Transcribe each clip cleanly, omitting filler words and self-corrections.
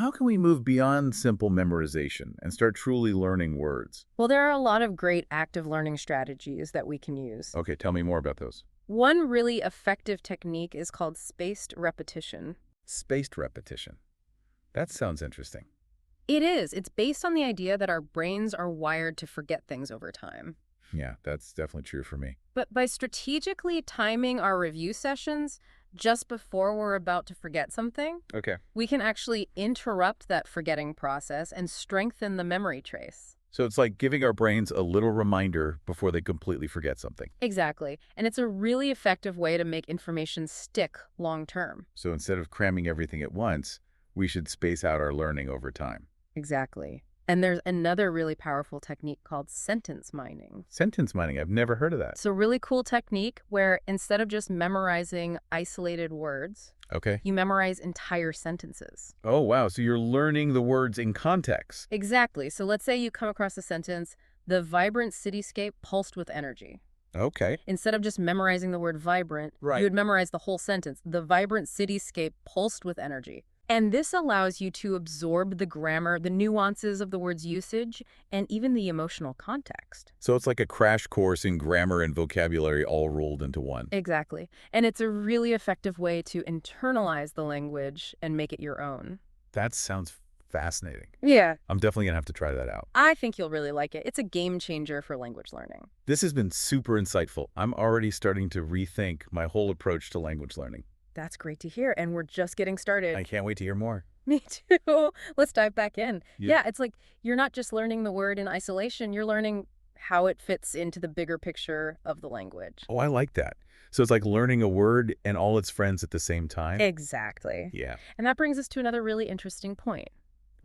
how can we move beyond simple memorization and start truly learning words? Well, there are a lot of great active learning strategies that we can use. Okay, tell me more about those. One really effective technique is called spaced repetition. Spaced repetition. That sounds interesting. It is. It's based on the idea that our brains are wired to forget things over time. Yeah, that's definitely true for me. But by strategically timing our review sessions just before we're about to forget something, Okay. we can actually interrupt that forgetting process and strengthen the memory trace. So it's like giving our brains a little reminder before they completely forget something. Exactly. And it's a really effective way to make information stick long term. So instead of cramming everything at once, we should space out our learning over time. Exactly. And there's another really powerful technique called sentence mining. Sentence mining, I've never heard of that. It's a really cool technique where instead of just memorizing isolated words, Okay. you memorize entire sentences. Oh, wow. So you're learning the words in context. Exactly. So let's say you come across a sentence, the vibrant cityscape pulsed with energy. Okay. Instead of just memorizing the word vibrant, Right. you would memorize the whole sentence. The vibrant cityscape pulsed with energy. And this allows you to absorb the grammar, the nuances of the word's usage, and even the emotional context. So it's like a crash course in grammar and vocabulary all rolled into one. Exactly. And it's a really effective way to internalize the language and make it your own. That sounds fascinating. Yeah. I'm definitely going to have to try that out. I think you'll really like it. It's a game changer for language learning. This has been super insightful. I'm already starting to rethink my whole approach to language learning. That's great to hear, and we're just getting started. I can't wait to hear more. Me too. Let's dive back in. Yeah. Yeah, it's like you're not just learning the word in isolation, you're learning how it fits into the bigger picture of the language. Oh, I like that. So it's like learning a word and all its friends at the same time? Exactly. Yeah. And that brings us to another really interesting point.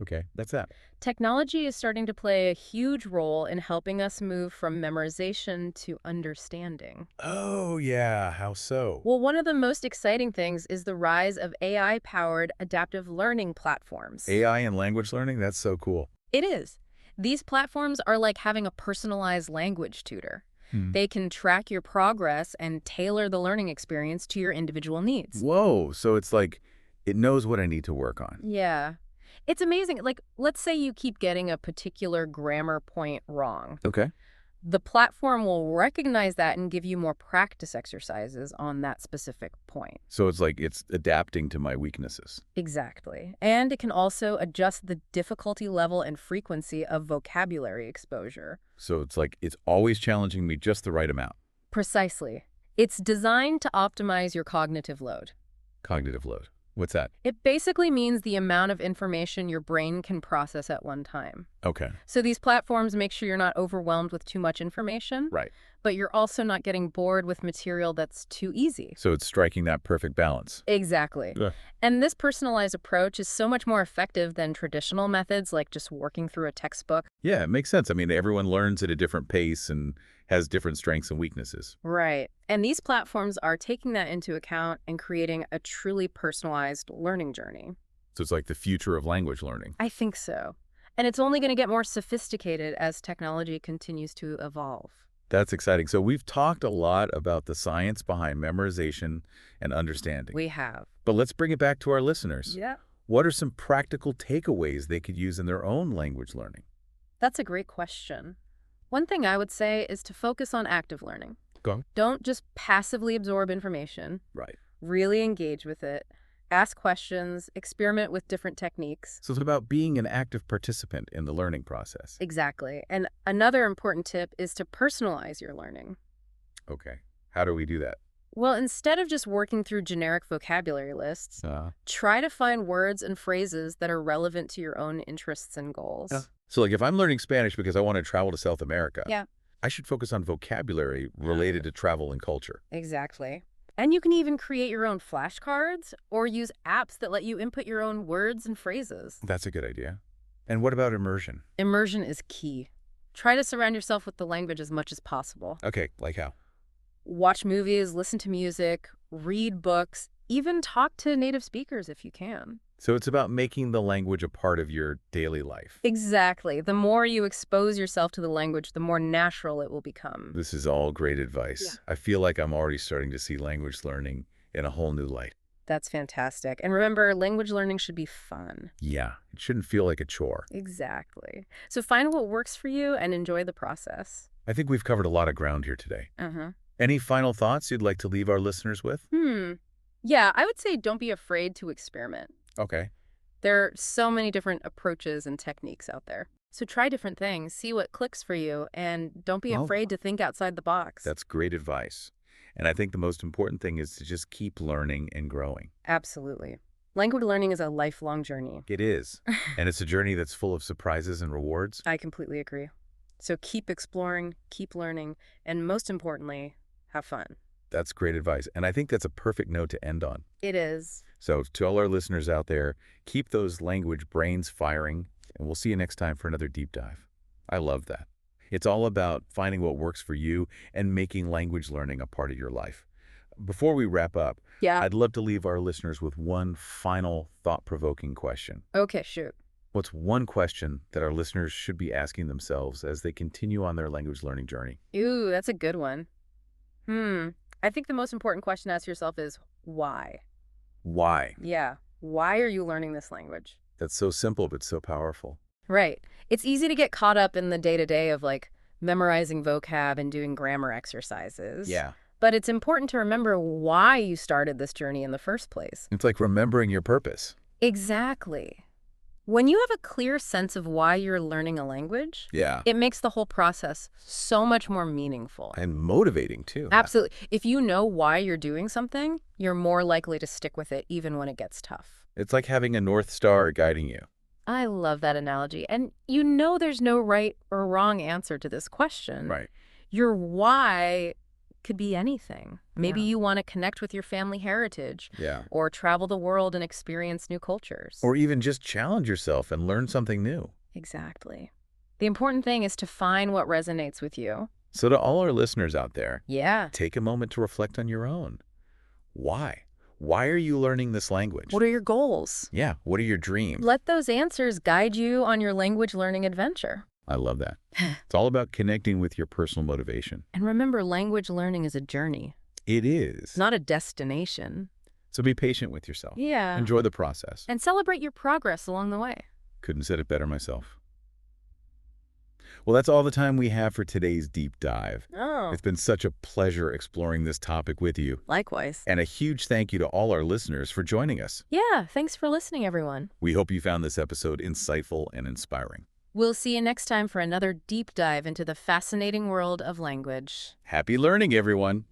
Okay, that's that. Technology is starting to play a huge role in helping us move from memorization to understanding. Oh, yeah. How so? Well, one of the most exciting things is the rise of AI-powered adaptive learning platforms. AI and language learning? That's so cool. It is. These platforms are like having a personalized language tutor. They can track your progress and tailor the learning experience to your individual needs. Whoa. So it's like it knows what I need to work on. Yeah. It's amazing. Like, let's say you keep getting a particular grammar point wrong. Okay. The platform will recognize that and give you more practice exercises on that specific point. So it's like it's adapting to my weaknesses. Exactly. And it can also adjust the difficulty level and frequency of vocabulary exposure. So it's like it's always challenging me just the right amount. Precisely. It's designed to optimize your cognitive load. Cognitive load. What's that? It basically means the amount of information your brain can process at one time. Okay. So these platforms make sure you're not overwhelmed with too much information, Right. but you're also not getting bored with material that's too easy. So it's striking that perfect balance. Exactly. Yeah. And this personalized approach is so much more effective than traditional methods like just working through a textbook. Yeah, it makes sense. I mean, everyone learns at a different pace and has different strengths and weaknesses. Right. And these platforms are taking that into account and creating a truly personalized learning journey. So it's like the future of language learning. I think so. And it's only going to get more sophisticated as technology continues to evolve. That's exciting. So we've talked a lot about the science behind memorization and understanding. We have. But let's bring it back to our listeners. Yeah. What are some practical takeaways they could use in their own language learning? That's a great question. One thing I would say is to focus on active learning. Go on. Don't just passively absorb information. Right. Really engage with it. Ask questions, experiment with different techniques. So it's about being an active participant in the learning process. Exactly. And another important tip is to personalize your learning. Okay. How do we do that? Well, instead of just working through generic vocabulary lists, try to find words and phrases that are relevant to your own interests and goals. So like if I'm learning Spanish because I want to travel to South America, Yeah. I should focus on vocabulary related to travel and culture. Exactly. And you can even create your own flashcards or use apps that let you input your own words and phrases. That's a good idea. And what about immersion? Immersion is key. Try to surround yourself with the language as much as possible. Okay, like how? Watch movies, listen to music, read books, even talk to native speakers if you can. So it's about making the language a part of your daily life. Exactly. The more you expose yourself to the language, the more natural it will become. This is all great advice. Yeah. I feel like I'm already starting to see language learning in a whole new light. That's fantastic. And remember, language learning should be fun. Yeah, it shouldn't feel like a chore. Exactly. So find what works for you and enjoy the process. I think we've covered a lot of ground here today. Uh-huh. Any final thoughts you'd like to leave our listeners with? Yeah, I would say don't be afraid to experiment. Okay. There are so many different approaches and techniques out there. So try different things, see what clicks for you, and don't be Well, afraid to think outside the box. that's great advice. And I think the most important thing is to just keep learning and growing. Absolutely. Language learning is a lifelong journey. It is. And it's a journey that's full of surprises and rewards. I completely agree. So keep exploring, keep learning, and most importantly, have fun. That's great advice. And I think that's a perfect note to end on. It is. So to all our listeners out there, keep those language brains firing, and we'll see you next time for another deep dive. I love that. It's all about finding what works for you and making language learning a part of your life. Before we wrap up, Yeah. I'd love to leave our listeners with one final thought-provoking question. Okay, shoot. What's one question that our listeners should be asking themselves as they continue on their language learning journey? Ooh, that's a good one. I think the most important question to ask yourself is why? Why? Yeah. Why are you learning this language? That's so simple but so powerful. Right. It's easy to get caught up in the day-to-day of like memorizing vocab and doing grammar exercises. Yeah. But it's important to remember why you started this journey in the first place. It's like remembering your purpose. Exactly. When you have a clear sense of why you're learning a language, Yeah. it makes the whole process so much more meaningful. And motivating, too. Absolutely. If you know why you're doing something, you're more likely to stick with it even when it gets tough. It's like having a North Star guiding you. I love that analogy. And you know there's no right or wrong answer to this question. Right. Your why could be anything. Maybe Yeah. you want to connect with your family heritage Yeah. or travel the world and experience new cultures. Or even just challenge yourself and learn something new. Exactly. The important thing is to find what resonates with you. So to all our listeners out there, Yeah. take a moment to reflect on your own. Why? Why are you learning this language? What are your goals? Yeah. What are your dreams? Let those answers guide you on your language learning adventure. I love that. It's all about connecting with your personal motivation. And remember, language learning is a journey, It is. not a destination. So be patient with yourself. Yeah. Enjoy the process. And celebrate your progress along the way. Couldn't have said it better myself. Well, that's all the time we have for today's deep dive. Oh. It's been such a pleasure exploring this topic with you. Likewise. And a huge thank you to all our listeners for joining us. Yeah, thanks for listening, everyone. We hope you found this episode insightful and inspiring. We'll see you next time for another deep dive into the fascinating world of language. Happy learning, everyone!